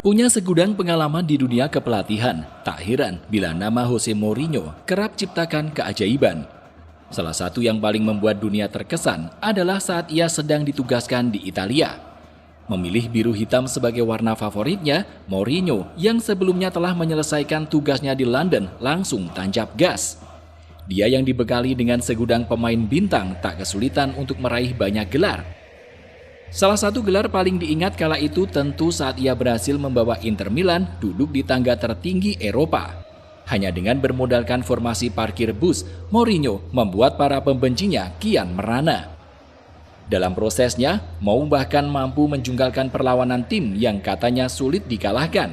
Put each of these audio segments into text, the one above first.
Punya segudang pengalaman di dunia kepelatihan, tak heran bila nama Jose Mourinho kerap ciptakan keajaiban. Salah satu yang paling membuat dunia terkesan adalah saat ia sedang ditugaskan di Italia. Memilih biru hitam sebagai warna favoritnya, Mourinho yang sebelumnya telah menyelesaikan tugasnya di London langsung tancap gas. Dia yang dibekali dengan segudang pemain bintang tak kesulitan untuk meraih banyak gelar. Salah satu gelar paling diingat kala itu tentu saat ia berhasil membawa Inter Milan duduk di tangga tertinggi Eropa. Hanya dengan bermodalkan formasi parkir bus, Mourinho membuat para pembencinya kian merana. Dalam prosesnya, Mou bahkan mampu menjungkalkan perlawanan tim yang katanya sulit dikalahkan.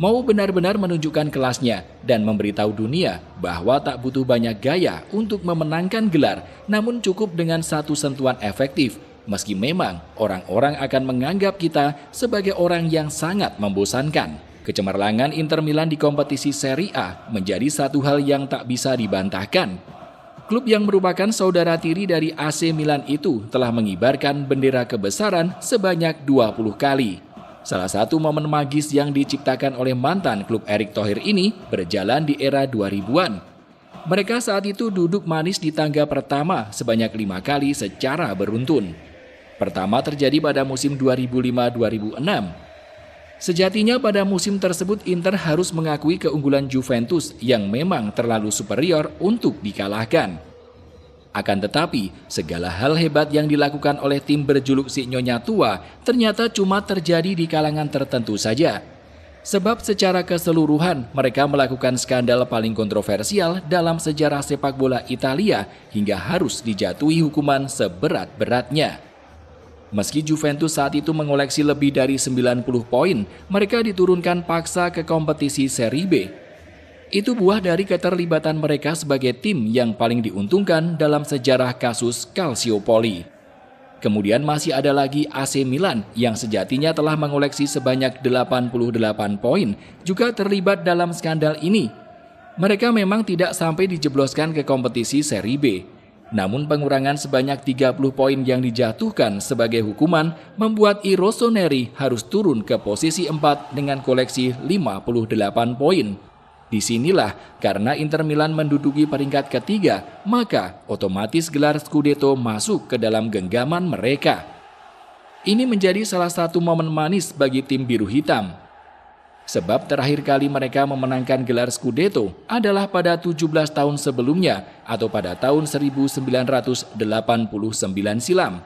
Mou benar-benar menunjukkan kelasnya dan memberitahu dunia bahwa tak butuh banyak gaya untuk memenangkan gelar, namun cukup dengan satu sentuhan efektif. Meski memang orang-orang akan menganggap kita sebagai orang yang sangat membosankan. Kecemerlangan Inter Milan di kompetisi Serie A menjadi satu hal yang tak bisa dibantahkan. Klub yang merupakan saudara tiri dari AC Milan itu telah mengibarkan bendera kebesaran sebanyak 20 kali. Salah satu momen magis yang diciptakan oleh mantan klub Erick Thohir ini berjalan di era 2000-an. Mereka saat itu duduk manis di tangga pertama sebanyak 5 kali secara beruntun. Pertama terjadi pada musim 2005-2006. Sejatinya pada musim tersebut Inter harus mengakui keunggulan Juventus yang memang terlalu superior untuk dikalahkan. Akan tetapi, segala hal hebat yang dilakukan oleh tim berjuluk si Nyonya Tua ternyata cuma terjadi di kalangan tertentu saja. Sebab secara keseluruhan mereka melakukan skandal paling kontroversial dalam sejarah sepak bola Italia hingga harus dijatuhi hukuman seberat-beratnya. Meski Juventus saat itu mengoleksi lebih dari 90 poin, mereka diturunkan paksa ke kompetisi Serie B. Itu buah dari keterlibatan mereka sebagai tim yang paling diuntungkan dalam sejarah kasus Calciopoli. Kemudian masih ada lagi AC Milan yang sejatinya telah mengoleksi sebanyak 88 poin, juga terlibat dalam skandal ini. Mereka memang tidak sampai dijebloskan ke kompetisi Serie B. Namun pengurangan sebanyak 30 poin yang dijatuhkan sebagai hukuman membuat I Rossoneri harus turun ke posisi 4 dengan koleksi 58 poin. Disinilah karena Inter Milan menduduki peringkat ketiga, maka otomatis gelar Scudetto masuk ke dalam genggaman mereka. Ini menjadi salah satu momen manis bagi tim biru hitam. Sebab terakhir kali mereka memenangkan gelar Scudetto adalah pada 17 tahun sebelumnya atau pada tahun 1989 silam.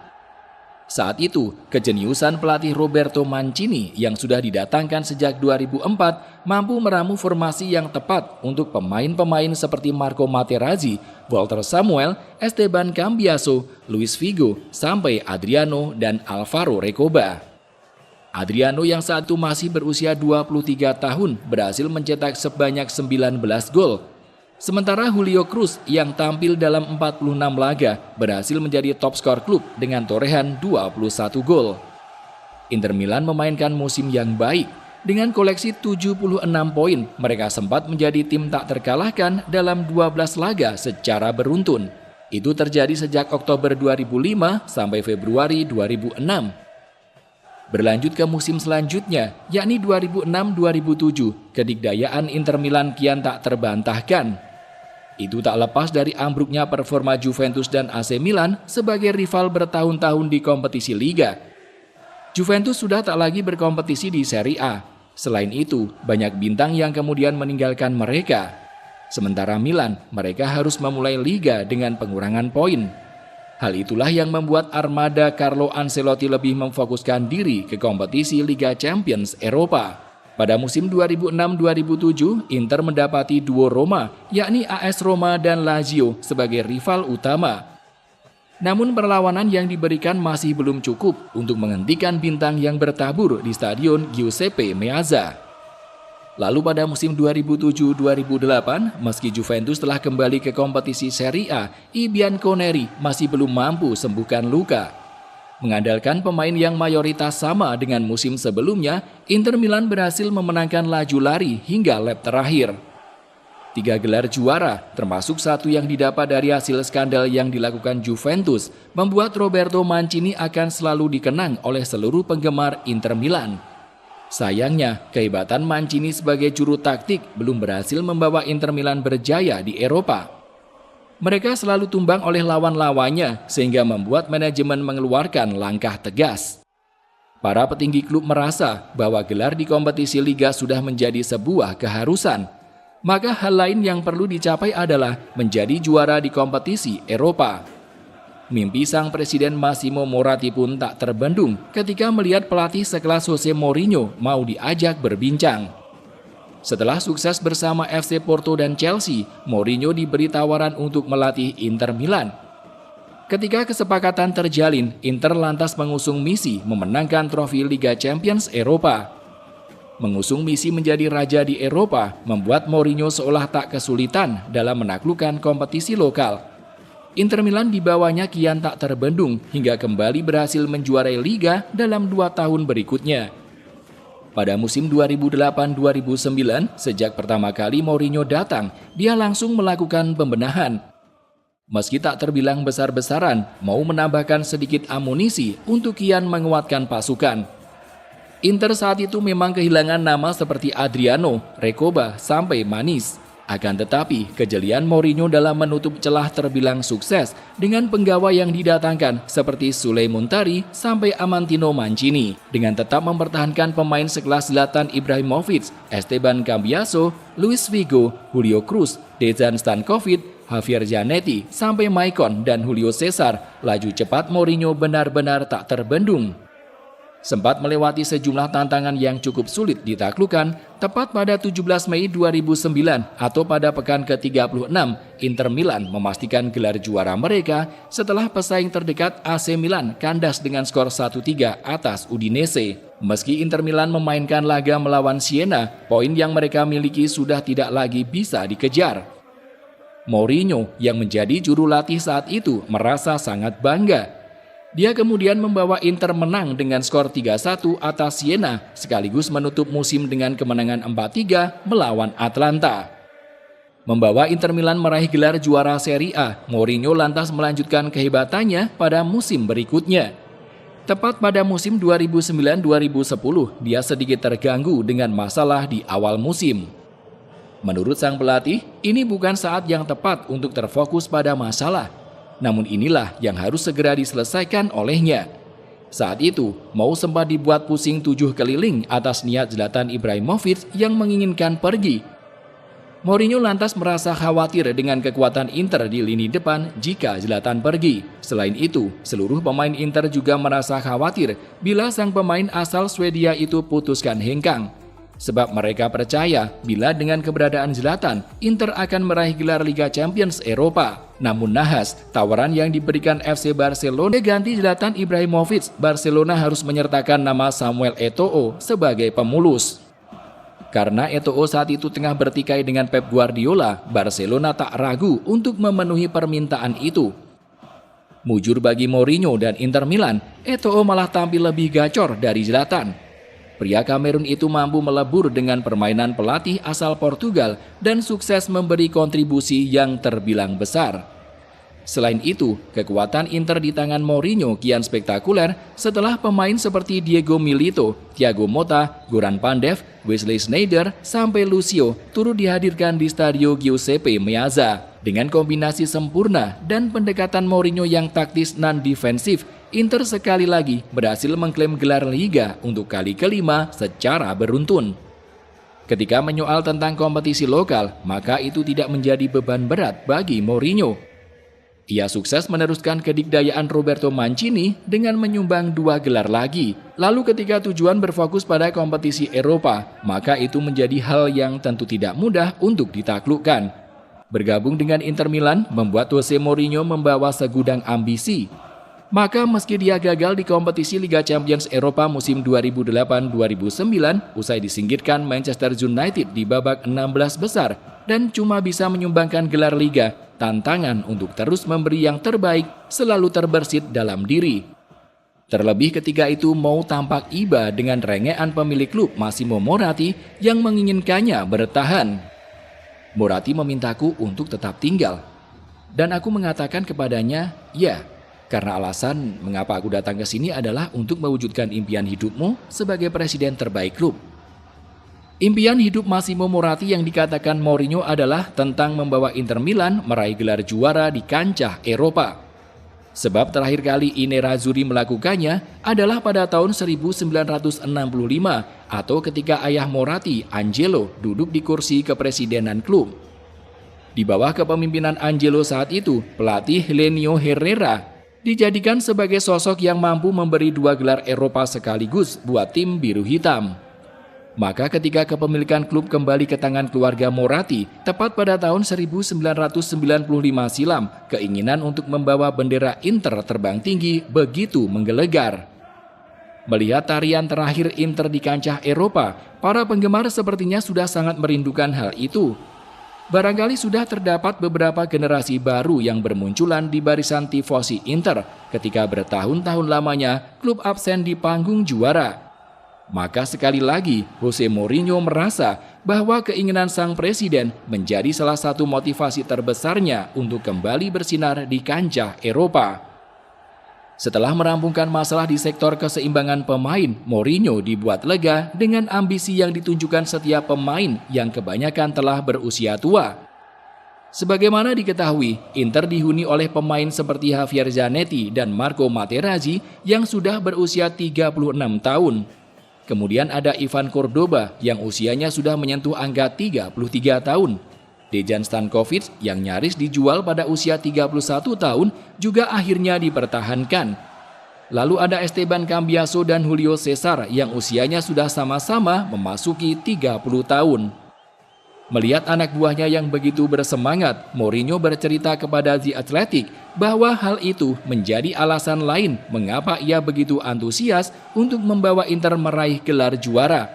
Saat itu, kejeniusan pelatih Roberto Mancini yang sudah didatangkan sejak 2004 mampu meramu formasi yang tepat untuk pemain-pemain seperti Marco Materazzi, Walter Samuel, Esteban Cambiaso, Luis Figo, sampai Adriano dan Alvaro Recoba. Adriano yang saat itu masih berusia 23 tahun berhasil mencetak sebanyak 19 gol. Sementara Julio Cruz yang tampil dalam 46 laga berhasil menjadi top skor klub dengan torehan 21 gol. Inter Milan memainkan musim yang baik. Dengan koleksi 76 poin, mereka sempat menjadi tim tak terkalahkan dalam 12 laga secara beruntun. Itu terjadi sejak Oktober 2005 sampai Februari 2006. Berlanjut ke musim selanjutnya, yakni 2006-2007, kedikdayaan Inter Milan kian tak terbantahkan. Itu tak lepas dari ambruknya performa Juventus dan AC Milan sebagai rival bertahun-tahun di kompetisi Liga. Juventus sudah tak lagi berkompetisi di Serie A. Selain itu, banyak bintang yang kemudian meninggalkan mereka. Sementara Milan, mereka harus memulai Liga dengan pengurangan poin. Hal itulah yang membuat armada Carlo Ancelotti lebih memfokuskan diri ke kompetisi Liga Champions Eropa. Pada musim 2006-2007, Inter mendapati duo Roma, yakni AS Roma dan Lazio sebagai rival utama. Namun perlawanan yang diberikan masih belum cukup untuk menghentikan bintang yang bertabur di Stadion Giuseppe Meazza. Lalu pada musim 2007-2008, meski Juventus telah kembali ke kompetisi Serie A, I Bianconeri masih belum mampu sembuhkan luka. Mengandalkan pemain yang mayoritas sama dengan musim sebelumnya, Inter Milan berhasil memenangkan laju lari hingga lap terakhir. 3 gelar juara, termasuk satu yang didapat dari hasil skandal yang dilakukan Juventus, membuat Roberto Mancini akan selalu dikenang oleh seluruh penggemar Inter Milan. Sayangnya, kehebatan Mancini sebagai juru taktik belum berhasil membawa Inter Milan berjaya di Eropa. Mereka selalu tumbang oleh lawan-lawannya sehingga membuat manajemen mengeluarkan langkah tegas. Para petinggi klub merasa bahwa gelar di kompetisi liga sudah menjadi sebuah keharusan. Maka hal lain yang perlu dicapai adalah menjadi juara di kompetisi Eropa. Mimpi sang presiden Massimo Moratti pun tak terbendung ketika melihat pelatih sekelas Jose Mourinho mau diajak berbincang. Setelah sukses bersama FC Porto dan Chelsea, Mourinho diberi tawaran untuk melatih Inter Milan. Ketika kesepakatan terjalin, Inter lantas mengusung misi memenangkan trofi Liga Champions Eropa. Mengusung misi menjadi raja di Eropa membuat Mourinho seolah tak kesulitan dalam menaklukkan kompetisi lokal. Inter Milan di bawahnya kian tak terbendung hingga kembali berhasil menjuarai Liga dalam 2 tahun berikutnya. Pada musim 2008-2009, sejak pertama kali Mourinho datang, dia langsung melakukan pembenahan. Meski tak terbilang besar-besaran, mau menambahkan sedikit amunisi untuk kian menguatkan pasukan. Inter saat itu memang kehilangan nama seperti Adriano, Recoba, sampai Manis. Akan tetapi, kejelian Mourinho dalam menutup celah terbilang sukses dengan penggawa yang didatangkan seperti Sule Muntari sampai Amantino Mancini, dengan tetap mempertahankan pemain sekelas Zlatan Ibrahimovic, Esteban Cambiaso, Luis Figo, Julio Cruz, Dejan Stankovic, Javier Zanetti, sampai Maicon dan Julio Cesar. Laju cepat Mourinho benar-benar tak terbendung. Sempat melewati sejumlah tantangan yang cukup sulit ditaklukkan, tepat pada 17 Mei 2009 atau pada pekan ke-36, Inter Milan memastikan gelar juara mereka setelah pesaing terdekat AC Milan kandas dengan skor 1-3 atas Udinese. Meski Inter Milan memainkan laga melawan Siena, poin yang mereka miliki sudah tidak lagi bisa dikejar. Mourinho yang menjadi juru latih saat itu merasa sangat bangga. Dia kemudian membawa Inter menang dengan skor 3-1 atas Siena, sekaligus menutup musim dengan kemenangan 4-3 melawan Atlanta. Membawa Inter Milan meraih gelar juara Serie A, Mourinho lantas melanjutkan kehebatannya pada musim berikutnya. Tepat pada musim 2009-2010, dia sedikit terganggu dengan masalah di awal musim. Menurut sang pelatih, ini bukan saat yang tepat untuk terfokus pada masalah. Namun inilah yang harus segera diselesaikan olehnya. Saat itu, Mou sempat dibuat pusing 7 keliling atas niat Zlatan Ibrahimovic yang menginginkan pergi. Mourinho lantas merasa khawatir dengan kekuatan Inter di lini depan jika Zlatan pergi. Selain itu, seluruh pemain Inter juga merasa khawatir bila sang pemain asal Swedia itu putuskan hengkang. Sebab mereka percaya bila dengan keberadaan Zlatan, Inter akan meraih gelar Liga Champions Eropa. Namun nahas, tawaran yang diberikan FC Barcelona ganti Zlatan Ibrahimovic, Barcelona harus menyertakan nama Samuel Eto'o sebagai pemulus. Karena Eto'o saat itu tengah bertikai dengan Pep Guardiola, Barcelona tak ragu untuk memenuhi permintaan itu. Mujur bagi Mourinho dan Inter Milan, Eto'o malah tampil lebih gacor dari Zlatan. Pria Kamerun itu mampu melebur dengan permainan pelatih asal Portugal dan sukses memberi kontribusi yang terbilang besar. Selain itu, kekuatan Inter di tangan Mourinho kian spektakuler setelah pemain seperti Diego Milito, Thiago Motta, Goran Pandev, Wesley Sneijder, sampai Lucio turut dihadirkan di Stadio Giuseppe Meazza. Dengan kombinasi sempurna dan pendekatan Mourinho yang taktis non-defensif, Inter sekali lagi berhasil mengklaim gelar Liga untuk kali kelima secara beruntun. Ketika menyoal tentang kompetisi lokal, maka itu tidak menjadi beban berat bagi Mourinho. Ia sukses meneruskan kedikdayaan Roberto Mancini dengan menyumbang 2 gelar lagi. Lalu ketika tujuan berfokus pada kompetisi Eropa, maka itu menjadi hal yang tentu tidak mudah untuk ditaklukkan. Bergabung dengan Inter Milan membuat Jose Mourinho membawa segudang ambisi. Maka meski dia gagal di kompetisi Liga Champions Eropa musim 2008-2009 usai disingkirkan Manchester United di babak 16 besar dan cuma bisa menyumbangkan gelar Liga, tantangan untuk terus memberi yang terbaik selalu terbersit dalam diri. Terlebih ketika itu Mou tampak iba dengan rengean pemilik klub Massimo Moratti yang menginginkannya bertahan. Moratti memintaku untuk tetap tinggal. Dan aku mengatakan kepadanya, ya, karena alasan mengapa aku datang ke sini adalah untuk mewujudkan impian hidupmu sebagai presiden terbaik klub. Impian hidup Massimo Moratti yang dikatakan Mourinho adalah tentang membawa Inter Milan meraih gelar juara di kancah Eropa. Sebab terakhir kali I Nerazzurri melakukannya adalah pada tahun 1965 atau ketika ayah Moratti, Angelo, duduk di kursi kepresidenan klub. Di bawah kepemimpinan Angelo saat itu, pelatih Helenio Herrera dijadikan sebagai sosok yang mampu memberi 2 gelar Eropa sekaligus buat tim biru hitam. Maka ketika kepemilikan klub kembali ke tangan keluarga Moratti, tepat pada tahun 1995 silam, keinginan untuk membawa bendera Inter terbang tinggi begitu menggelegar. Melihat tarian terakhir Inter di kancah Eropa, para penggemar sepertinya sudah sangat merindukan hal itu. Barangkali sudah terdapat beberapa generasi baru yang bermunculan di barisan tifosi Inter ketika bertahun-tahun lamanya klub absen di panggung juara. Maka sekali lagi Jose Mourinho merasa bahwa keinginan sang presiden menjadi salah satu motivasi terbesarnya untuk kembali bersinar di kancah Eropa. Setelah merampungkan masalah di sektor keseimbangan pemain, Mourinho dibuat lega dengan ambisi yang ditunjukkan setiap pemain yang kebanyakan telah berusia tua. Sebagaimana diketahui, Inter dihuni oleh pemain seperti Javier Zanetti dan Marco Materazzi yang sudah berusia 36 tahun. Kemudian ada Ivan Cordoba yang usianya sudah menyentuh angka 33 tahun. Dejan Stankovic yang nyaris dijual pada usia 31 tahun juga akhirnya dipertahankan. Lalu ada Esteban Cambiaso dan Julio Cesar yang usianya sudah sama-sama memasuki 30 tahun. Melihat anak buahnya yang begitu bersemangat, Mourinho bercerita kepada The Athletic bahwa hal itu menjadi alasan lain mengapa ia begitu antusias untuk membawa Inter meraih gelar juara.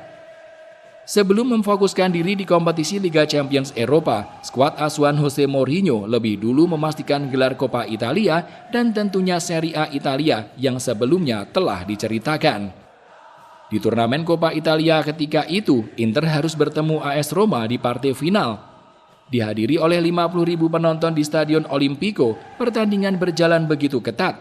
Sebelum memfokuskan diri di kompetisi Liga Champions Eropa, skuad asuhan Jose Mourinho lebih dulu memastikan gelar Coppa Italia dan tentunya Serie A Italia yang sebelumnya telah diceritakan. Di turnamen Coppa Italia ketika itu, Inter harus bertemu AS Roma di partai final. Dihadiri oleh 50.000 penonton di Stadion Olimpico, pertandingan berjalan begitu ketat.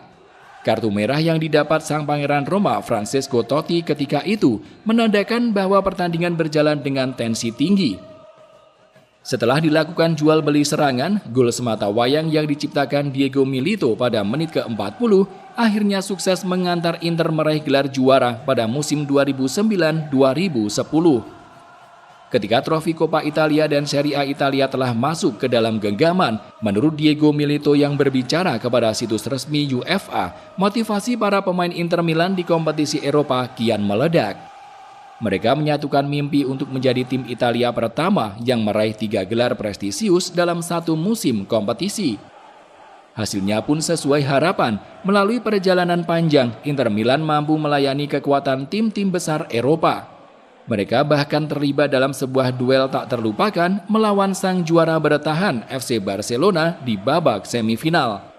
Kartu merah yang didapat sang pangeran Roma, Francesco Totti ketika itu, menandakan bahwa pertandingan berjalan dengan tensi tinggi. Setelah dilakukan jual beli serangan, gol semata wayang yang diciptakan Diego Milito pada menit ke-40 akhirnya sukses mengantar Inter meraih gelar juara pada musim 2009-2010. Ketika trofi Coppa Italia dan Serie A Italia telah masuk ke dalam genggaman, menurut Diego Milito yang berbicara kepada situs resmi UEFA, motivasi para pemain Inter Milan di kompetisi Eropa kian meledak. Mereka menyatukan mimpi untuk menjadi tim Italia pertama yang meraih 3 gelar prestisius dalam satu musim kompetisi. Hasilnya pun sesuai harapan, melalui perjalanan panjang, Inter Milan mampu melayani kekuatan tim-tim besar Eropa. Mereka bahkan terlibat dalam sebuah duel tak terlupakan melawan sang juara bertahan FC Barcelona di babak semifinal.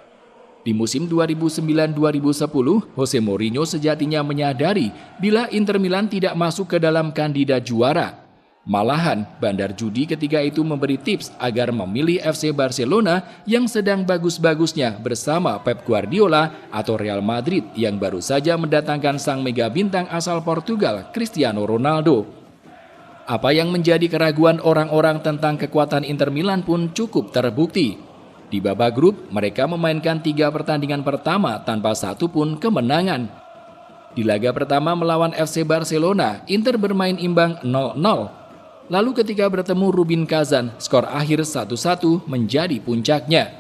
Di musim 2009-2010, Jose Mourinho sejatinya menyadari bila Inter Milan tidak masuk ke dalam kandidat juara. Malahan, bandar judi ketika itu memberi tips agar memilih FC Barcelona yang sedang bagus-bagusnya bersama Pep Guardiola atau Real Madrid yang baru saja mendatangkan sang mega bintang asal Portugal, Cristiano Ronaldo. Apa yang menjadi keraguan orang-orang tentang kekuatan Inter Milan pun cukup terbukti. Di babak grup, mereka memainkan 3 pertandingan pertama tanpa satu pun kemenangan. Di laga pertama melawan FC Barcelona, Inter bermain imbang 0-0. Lalu ketika bertemu Rubin Kazan, skor akhir 1-1 menjadi puncaknya.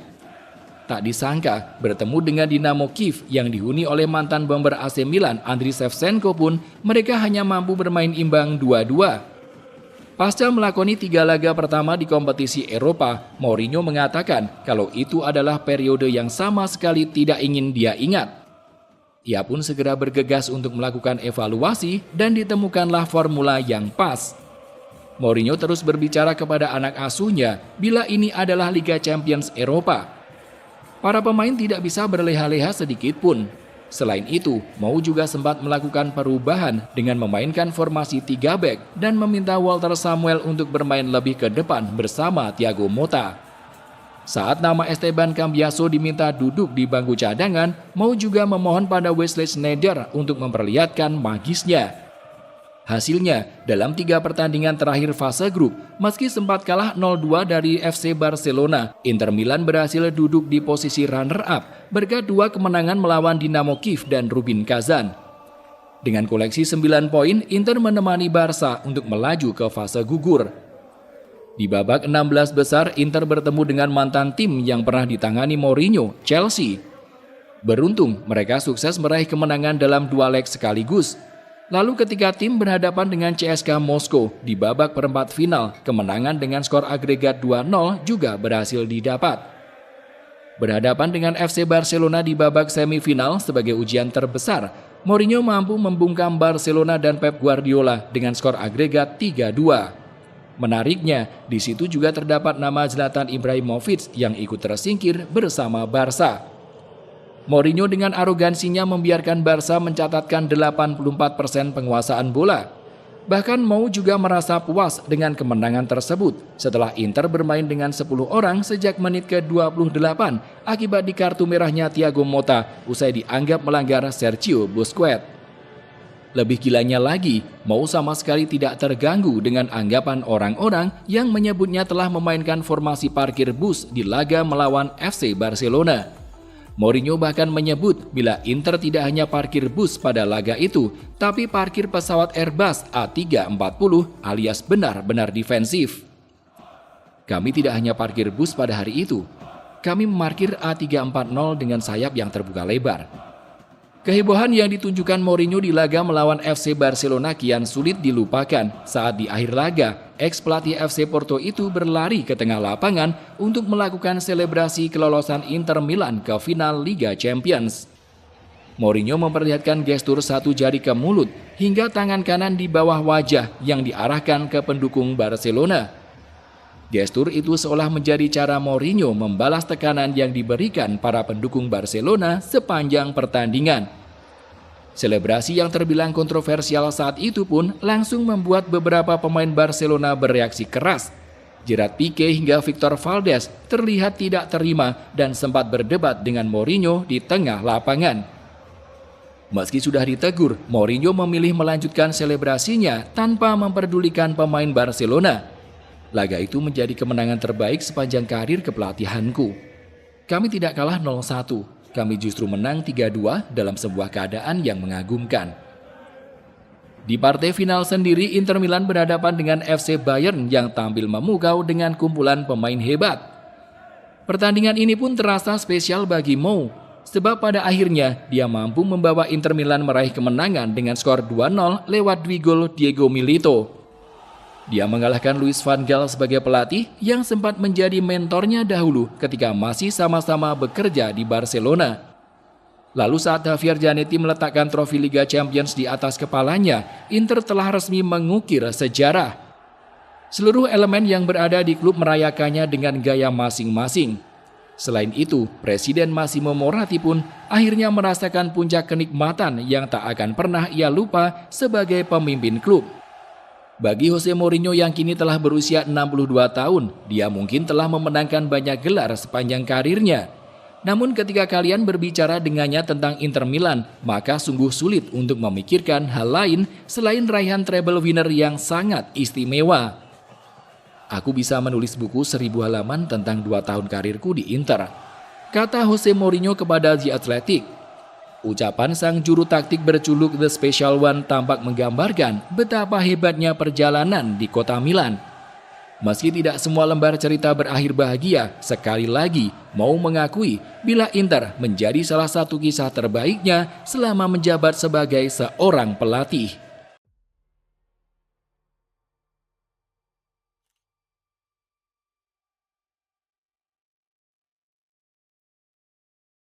Tak disangka, bertemu dengan Dinamo Kiev yang dihuni oleh mantan bomber AC Milan Andriy Shevchenko pun, mereka hanya mampu bermain imbang 2-2. Pasca melakoni 3 laga pertama di kompetisi Eropa, Mourinho mengatakan kalau itu adalah periode yang sama sekali tidak ingin dia ingat. Ia pun segera bergegas untuk melakukan evaluasi dan ditemukanlah formula yang pas. Mourinho terus berbicara kepada anak asuhnya bila ini adalah Liga Champions Eropa. Para pemain tidak bisa berleha-leha sedikit pun. Selain itu, Mou juga sempat melakukan perubahan dengan memainkan formasi 3 back dan meminta Walter Samuel untuk bermain lebih ke depan bersama Thiago Motta. Saat nama Esteban Cambiaso diminta duduk di bangku cadangan, Mou juga memohon pada Wesley Sneijder untuk memperlihatkan magisnya. Hasilnya, dalam 3 pertandingan terakhir fase grup, meski sempat kalah 0-2 dari FC Barcelona, Inter Milan berhasil duduk di posisi runner-up berkat 2 kemenangan melawan Dinamo Kiev dan Rubin Kazan. Dengan koleksi 9 poin, Inter menemani Barca untuk melaju ke fase gugur. Di babak 16 besar, Inter bertemu dengan mantan tim yang pernah ditangani Mourinho, Chelsea. Beruntung, mereka sukses meraih kemenangan dalam 2 leg sekaligus. Lalu ketika tim berhadapan dengan CSKA Moskow di babak perempat final, kemenangan dengan skor agregat 2-0 juga berhasil didapat. Berhadapan dengan FC Barcelona di babak semifinal sebagai ujian terbesar, Mourinho mampu membungkam Barcelona dan Pep Guardiola dengan skor agregat 3-2. Menariknya, di situ juga terdapat nama Zlatan Ibrahimovic yang ikut tersingkir bersama Barca. Mourinho dengan arogansinya membiarkan Barca mencatatkan 84% penguasaan bola. Bahkan Mou juga merasa puas dengan kemenangan tersebut setelah Inter bermain dengan 10 orang sejak menit ke-28 akibat di kartu merahnya Thiago Motta usai dianggap melanggar Sergio Busquets. Lebih gilanya lagi, Mou sama sekali tidak terganggu dengan anggapan orang-orang yang menyebutnya telah memainkan formasi parkir bus di laga melawan FC Barcelona. Mourinho bahkan menyebut bila Inter tidak hanya parkir bus pada laga itu, tapi parkir pesawat Airbus A340 alias benar-benar defensif. Kami tidak hanya parkir bus pada hari itu, kami memarkir A340 dengan sayap yang terbuka lebar. Kehebohan yang ditunjukkan Mourinho di laga melawan FC Barcelona kian sulit dilupakan saat di akhir laga, ex-pelatih FC Porto itu berlari ke tengah lapangan untuk melakukan selebrasi kelolosan Inter Milan ke final Liga Champions. Mourinho memperlihatkan gestur satu jari ke mulut hingga tangan kanan di bawah wajah yang diarahkan ke pendukung Barcelona. Gestur itu seolah menjadi cara Mourinho membalas tekanan yang diberikan para pendukung Barcelona sepanjang pertandingan. Selebrasi yang terbilang kontroversial saat itu pun langsung membuat beberapa pemain Barcelona bereaksi keras. Gerard Pique hingga Victor Valdes terlihat tidak terima dan sempat berdebat dengan Mourinho di tengah lapangan. Meski sudah ditegur, Mourinho memilih melanjutkan selebrasinya tanpa memperdulikan pemain Barcelona. Laga itu menjadi kemenangan terbaik sepanjang karir kepelatihanku. Kami tidak kalah 0-1, kami justru menang 3-2 dalam sebuah keadaan yang mengagumkan. Di partai final sendiri, Inter Milan berhadapan dengan FC Bayern yang tampil memukau dengan kumpulan pemain hebat. Pertandingan ini pun terasa spesial bagi Mou, sebab pada akhirnya dia mampu membawa Inter Milan meraih kemenangan dengan skor 2-0 lewat 2 gol Diego Milito. Dia mengalahkan Louis van Gaal sebagai pelatih yang sempat menjadi mentornya dahulu ketika masih sama-sama bekerja di Barcelona. Lalu saat Javier Zanetti meletakkan trofi Liga Champions di atas kepalanya, Inter telah resmi mengukir sejarah. Seluruh elemen yang berada di klub merayakannya dengan gaya masing-masing. Selain itu, Presiden Massimo Moratti pun akhirnya merasakan puncak kenikmatan yang tak akan pernah ia lupa sebagai pemimpin klub. Bagi Jose Mourinho yang kini telah berusia 62 tahun, dia mungkin telah memenangkan banyak gelar sepanjang karirnya. Namun ketika kalian berbicara dengannya tentang Inter Milan, maka sungguh sulit untuk memikirkan hal lain selain raihan treble winner yang sangat istimewa. Aku bisa menulis buku 1000 halaman tentang 2 tahun karirku di Inter, kata Jose Mourinho kepada The Athletic. Ucapan sang juru taktik berjuluk The Special One tampak menggambarkan betapa hebatnya perjalanan di kota Milan. Meski tidak semua lembar cerita berakhir bahagia, sekali lagi Mou mengakui bila Inter menjadi salah satu kisah terbaiknya selama menjabat sebagai seorang pelatih.